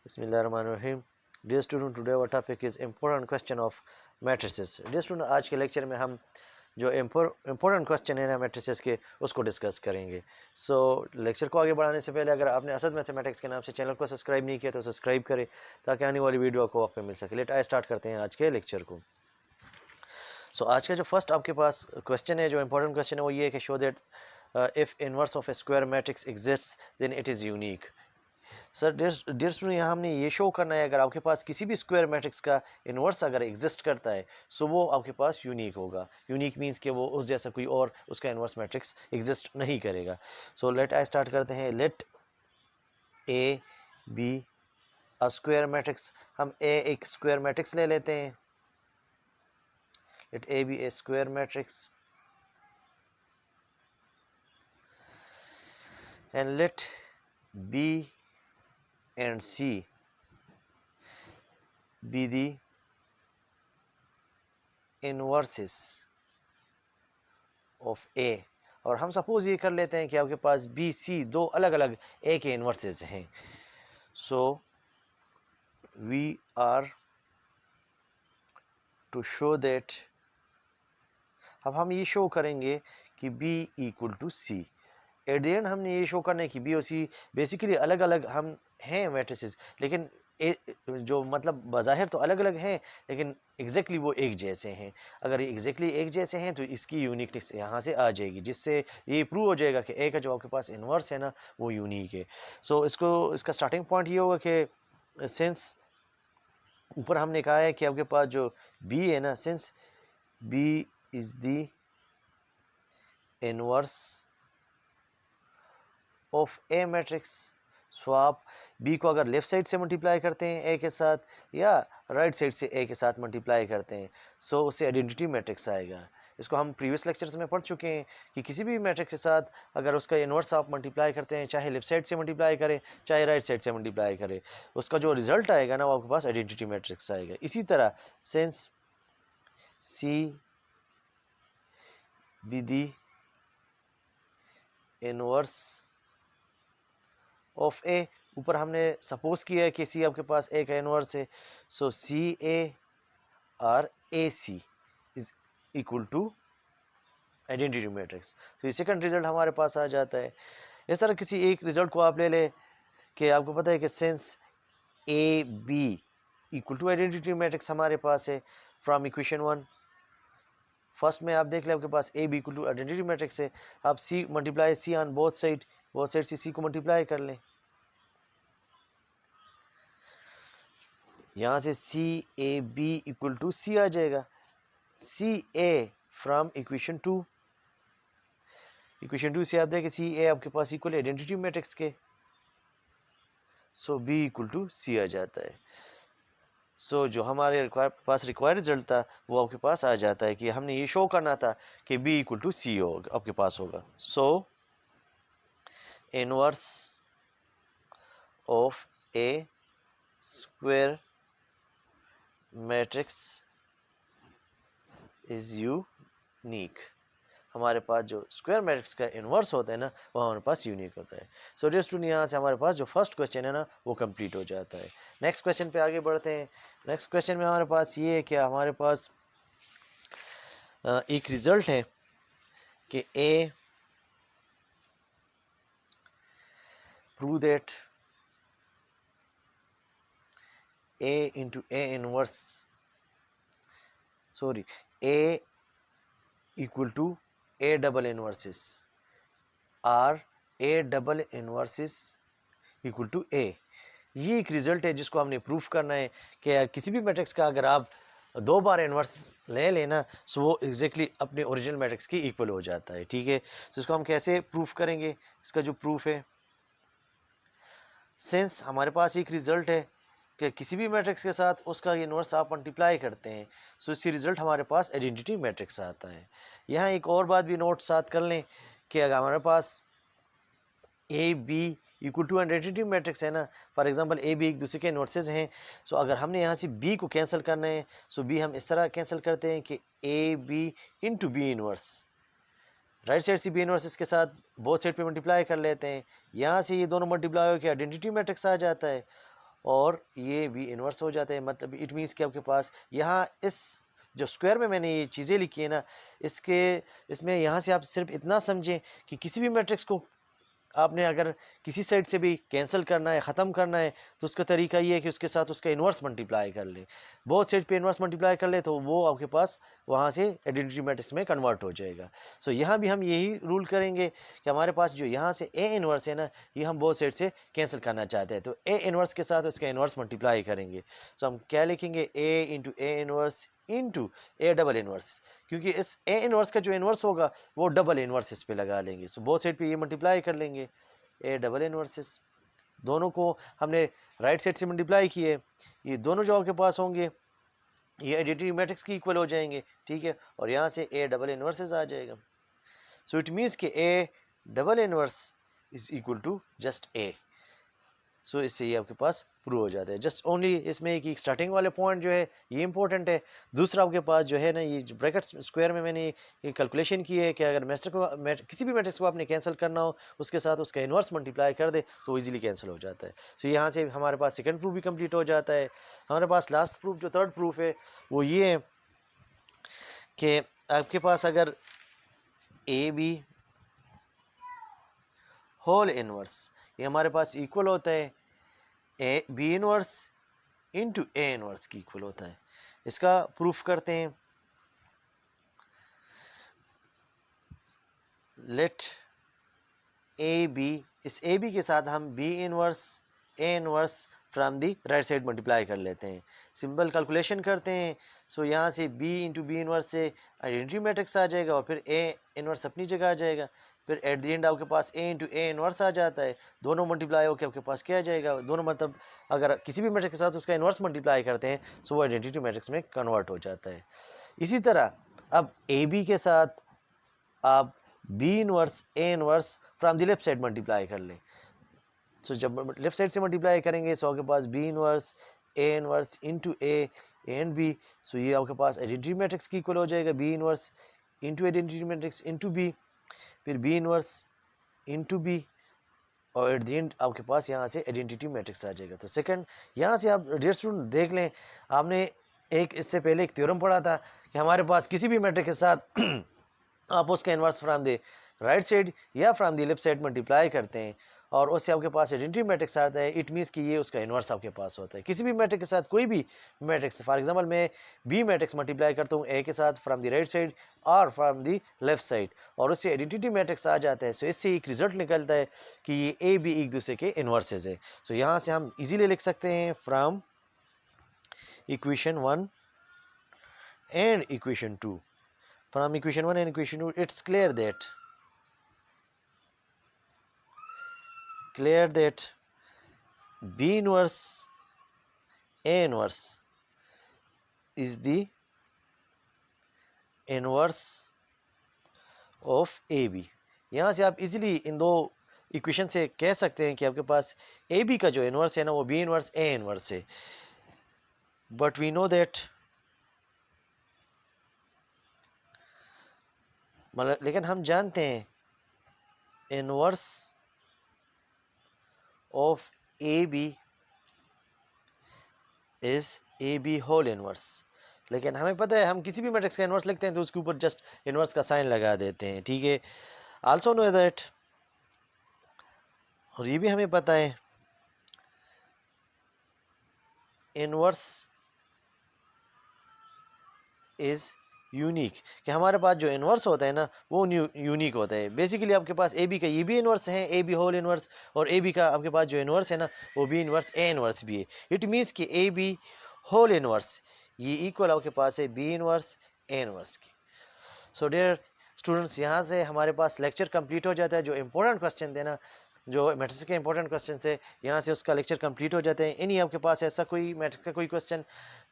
बिस्मिल्लाहिर्रहमानिर्रहीम। Dear student, today our topic is important question of matrices. Dear student, आज के lecture में हम जो इम्पोर्टेंट क्वेश्चन है ना मैट्रिसेस के, उसको डिस्कस करेंगे। लेक्चर को आगे बढ़ाने से पहले अगर आपने असद मैथमेटिक्स के नाम से चैनल को सब्सक्राइब नहीं किया तो सब्सक्राइब करें ताकि आने वाली वीडियो आपको वक्त पे मिल सके। लेट आइए स्टार्ट करते हैं आज के लेक्चर को। आज का जो फर्स्ट आपके पास क्वेश्चन है, जो इंपॉर्टेंट क्वेश्चन है, वो ये है कि show that if inverse of a square matrix exists then it is unique. Sir dear student, यहाँ हमने ये शो करना है अगर आपके पास किसी भी स्क्वायर मैट्रिक्स का इन्वर्स अगर एग्जिस्ट करता है सो वो आपके पास यूनिक होगा। यूनिक मींस कि वो उस जैसा कोई और उसका इन्वर्स मैट्रिक्स एग्जिस्ट नहीं करेगा। लेट आई स्टार्ट करते हैं। Let A be a square matrix. हम ए एक स्क्वायर मैट्रिक्स ले लेते हैं। Let A be a square matrix and let B and C be the inverses of A। और हम सपोज ये कर लेते हैं कि आपके पास B C दो अलग अलग A के इन्वर्सेस हैं। we are to show that, अब हम ये शो करेंगे कि B equal to C। Eight the and हमने ये शो करना है कि बी और सी बेसिकली अलग अलग हम हैं मैट्रिसेस, लेकिन जो मतलब बज़ाहिर तो अलग अलग हैं लेकिन एग्जैक्टली वो एक जैसे हैं। अगर ये एग्जैक्टली एक जैसे हैं तो इसकी यूनिकनेस यहाँ से आ जाएगी, जिससे ये प्रूव हो जाएगा कि ए का जो आपके पास इन्वर्स है ना वो यूनिक है। इसका स्टार्टिंग पॉइंट ये होगा कि सिंस ऊपर हमने कहा है कि आपके पास जो बी है ना, since B is the inverse of A matrix. आप बी को अगर लेफ्ट साइड से मल्टीप्लाई करते हैं ए के साथ या राइट साइड से ए के साथ मल्टीप्लाई करते हैं उससे आइडेंटिटी मैट्रिक्स आएगा। इसको हम प्रीवियस लेक्चर्स में पढ़ चुके हैं कि किसी भी मैट्रिक्स के साथ अगर उसका इन्वर्स आप मल्टीप्लाई करते हैं, चाहे लेफ्ट साइड से मल्टीप्लाई करें चाहे राइट साइड से मल्टीप्लाई करें, उसका जो रिजल्ट आएगा ना वो आपके पास आइडेंटिटी मैट्रिक्स आएगा। इसी तरह since C B the inverse of A, ऊपर हमने सपोज किया है कि सी आपके पास ए का इनवर्स है, C A or A C is equal to identity matrix. तो ये सेकंड रिजल्ट हमारे पास आ जाता है। इस तरह किसी एक रिजल्ट को आप ले लें कि आपको पता है कि since A B equal to identity matrix हमारे पास है फ्रॉम इक्वेशन 1। फर्स्ट में आप देख लें आपके पास A B equal to identity matrix है, आप C multiply C on both side से सी को मल्टीप्लाई कर लें। यहाँ से C A B equal to C आ जाएगा, C A from equation 2। Equation 2 से आप देखें सी ए आपके पास इक्वल आइडेंटिटी मैट्रिक्स के, बी इक्वल टू सी आ जाता है। जो हमारे पास रिक्वायर्ड रिजल्ट था वो आपके पास आ जाता है कि हमने ये शो करना था कि बी इक्वल टू सी होगा आपके पास होगा। Inverse of a square matrix is unique. हमारे पास जो स्क्वायर मैट्रिक्स का इन्वर्स होता है ना वो हमारे पास यूनिक होता है। डियर स्टूडेंट, यहाँ से हमारे पास जो फर्स्ट क्वेश्चन है ना वो कंप्लीट हो जाता है। नेक्स्ट क्वेश्चन पे आगे बढ़ते हैं। नेक्स्ट क्वेश्चन में हमारे पास ये है कि हमारे पास एक रिजल्ट है कि A prove that A into A inverse A equal to A double inverses are A double inverses equal to A. ये एक रिजल्ट है जिसको हमने प्रूफ करना है कि किसी भी मैट्रिक्स का अगर आप दो बार इन्वर्स ले लेना वो एग्जैक्टली अपने ओरिजिनल मैट्रिक्स की इक्वल हो जाता है। ठीक है, इसको हम कैसे प्रूफ करेंगे? इसका जो प्रूफ है, सिंस हमारे पास एक रिजल्ट है कि किसी भी मैट्रिक्स के साथ उसका इन्वर्स आप मल्टीप्लाई करते हैं इससे रिजल्ट हमारे पास आइडेंटिटी मैट्रिक्स आता है। यहाँ एक और बात भी नोट साथ कर लें कि अगर हमारे पास A B equal to identity matrix है ना, फॉर एग्जांपल ए बी एक दूसरे के इन्वर्सेस हैं, अगर हमने यहाँ से बी को कैंसिल करना है बी हम इस तरह कैंसिल करते हैं कि A B into B inverse, right side से बी इनवर्सेस के साथ बोथ साइड पे मल्टीप्लाई कर लेते हैं। यहाँ से ये दोनों मल्टीप्लाई होकर आइडेंटिटी मैट्रिक्स आ जाता है और ये भी इन्वर्स हो जाता है। मतलब इट मीन्स कि आपके पास यहाँ इस जो स्क्वायर में मैंने ये चीज़ें लिखी है ना, इसमें यहाँ से आप सिर्फ इतना समझें कि किसी भी मैट्रिक्स को आपने अगर किसी साइड से भी कैंसिल करना है, ख़त्म करना है, तो उसका तरीका ये है कि उसके साथ उसका इन्वर्स मल्टीप्लाई कर ले। बहुत साइड पे इन्वर्स मल्टीप्लाई कर ले तो वो आपके पास वहाँ से आइडेंटिटी मैट्रिक्स में कन्वर्ट हो जाएगा। सो यहाँ भी हम यही रूल करेंगे कि हमारे पास जो यहाँ से ए इन्वर्स है ना, ये हम बहुत साइड से कैंसिल करना चाहते हैं, तो ए इन्वर्स के साथ उसका इन्वर्स मल्टीप्लाई करेंगे। सो हम क्या लिखेंगे, A into A inverse into A double inverse, क्योंकि इस ए इन्वर्स का जो इन्वर्स होगा वो डबल इन्वर्स इस पे लगा लेंगे। सो बोथ साइड पे ये मल्टीप्लाई कर लेंगे, ए डबल इन्वर्सेस, दोनों को हमने राइट साइड से मल्टीप्लाई किए, ये दोनों जो आपके पास होंगे ये आइडेंटिटी मैट्रिक्स की इक्वल हो जाएंगे, ठीक है, और यहाँ से ए डबल इन्वर्सेस आ जाएगा। सो इट मीन्स कि A double inverse is equal to just A. So इससे ये आपके पास प्रूव हो जाता है। जस्ट ओनली इसमें कि स्टार्टिंग वाले पॉइंट जो है ये इंपॉर्टेंट है। दूसरा आपके पास जो है ना, ये जो ब्रैकेट स्क्वायर में मैंने ये कैलकुलेशन की है कि अगर किसी भी मैट्रिक्स को आपने कैंसिल करना हो, उसके साथ उसका इन्वर्स मल्टीप्लाई कर दे तो इजीली कैंसिल हो जाता है। सो यहाँ से हमारे पास सेकंड प्रूफ भी कंप्लीट हो जाता है। हमारे पास लास्ट प्रूफ जो थर्ड प्रूफ है वो ये है कि आपके पास अगर ए बी होल इनवर्स ये हमारे पास इक्वल होता है A B inverse into A inverse की इक्वल होता है। इसका प्रूफ करते हैं। लेट ए बी, इस ए बी के साथ हम B inverse A inverse from the right side multiply कर लेते हैं, सिंपल कैलकुलेशन करते हैं। सो यहाँ से b इंटू बी इनवर्स से आइडेंटिटी मैट्रिक्स आ जाएगा और फिर a इनवर्स अपनी जगह आ जाएगा। फिर एट द एंड आपके पास a इंटू ए इनवर्स आ जाता है, दोनों मल्टीप्लाई होकर आपके पास क्या आ जाएगा, दोनों मतलब अगर किसी भी मैट्रिक्स के साथ उसका इनवर्स मल्टीप्लाई करते हैं सो वो आइडेंटिटी मैट्रिक्स में कन्वर्ट हो जाता है। इसी तरह अब ए बी के साथ आप B inverse A inverse from the left side multiply कर लें। सो जब लेफ्ट साइड से मल्टीप्लाई करेंगे सो आपके पास B inverse A inverse into A and B, so ये आपके पास आइडेंटिटी मैट्रिक्स की इक्वल हो जाएगा, B inverse into identity matrix into B, फिर बी इनवर्स इंटू बी, और एट द एंड आपके पास यहाँ से आइडेंटिटी मैट्रिक्स आ जाएगा। तो सेकंड यहाँ से आप डियर स्टूडेंट देख लें, आपने एक इससे पहले एक थ्योरम पढ़ा था कि हमारे पास किसी भी मैट्रिक्स के साथ आप उसका inverse from the right side या from the left side multiply करते हैं और उससे आपके पास आइडेंटिटी मैट्रिक्स आता है, इट मीन्स कि ये उसका इन्वर्स आपके पास होता है। किसी भी मैट्रिक्स के साथ कोई भी मैट्रिक्स, फॉर एग्जांपल मैं बी मैट्रिक्स मल्टीप्लाई करता हूँ ए के साथ फ्रॉम द राइट साइड और फ्रॉम द लेफ्ट साइड और उससे आइडेंटिटी मैट्रिक्स आ जाता है। सो इससे एक रिजल्ट निकलता है कि ये ए बी एक दूसरे के इन्वर्सेज है। सो यहाँ से हम इजीली लिख सकते हैं from equation 1 and equation 2, from equation 1 and equation 2 it's clear that B inverse A inverse is the inverse of AB। यहाँ से आप इजीली इन दो इक्वेशन से कह सकते हैं कि आपके पास AB का जो इन्वर्स है ना वो B इन्वर्स A इन्वर्स है। बट वी नो दैट, मतलब लेकिन हम जानते हैं inverse of A B is A B whole inverse, लेकिन हमें पता है हम किसी भी मैट्रिक्स का इनवर्स लिखते हैं तो उसके ऊपर जस्ट इनवर्स का साइन लगा देते हैं, ठीक है। आल्सो नो दैट, और ये भी हमें पता है इनवर्स इज यूनिक, कि हमारे पास जो इन्वर्स होता है ना वो यूनिक होता है। बेसिकली आपके पास ए बी का ये भी इन्वर्स है, ए बी होल इन्वर्स, और ए बी का आपके पास जो इन्वर्स है ना वो भी इन्वर्स ए इन्वर्स भी है। इट मीन्स कि ए बी होल इन्वर्स ये इक्वल आपके पास है बी इन्वर्स ए इन्वर्स की। सो डियर स्टूडेंट्स, यहाँ से हमारे पास लेक्चर कंप्लीट हो जाता है। जो इंपॉर्टेंट क्वेश्चन थे ना, जो मैट्रिक्स के इंपॉर्टेंट क्वेश्चन से, यहाँ से उसका लेक्चर कंप्लीट हो जाते हैं। इन्हीं आपके पास ऐसा कोई मैट्रिक्स का कोई क्वेश्चन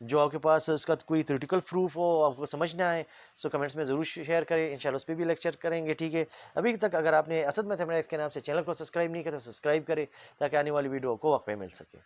जो आपके पास उसका कोई थ्योरेटिकल प्रूफ हो, आपको समझना है, सो कमेंट्स में ज़रूर शेयर करें, इंशाल्लाह उस पर भी लेक्चर करेंगे, ठीक है। अभी तक अगर आपने असद मैथमेटिक्स के नाम से चैनल को सब्सक्राइब नहीं किया तो सब्सक्राइब करें ताकि आने वाली वीडियो को वक्त पे मिल सके।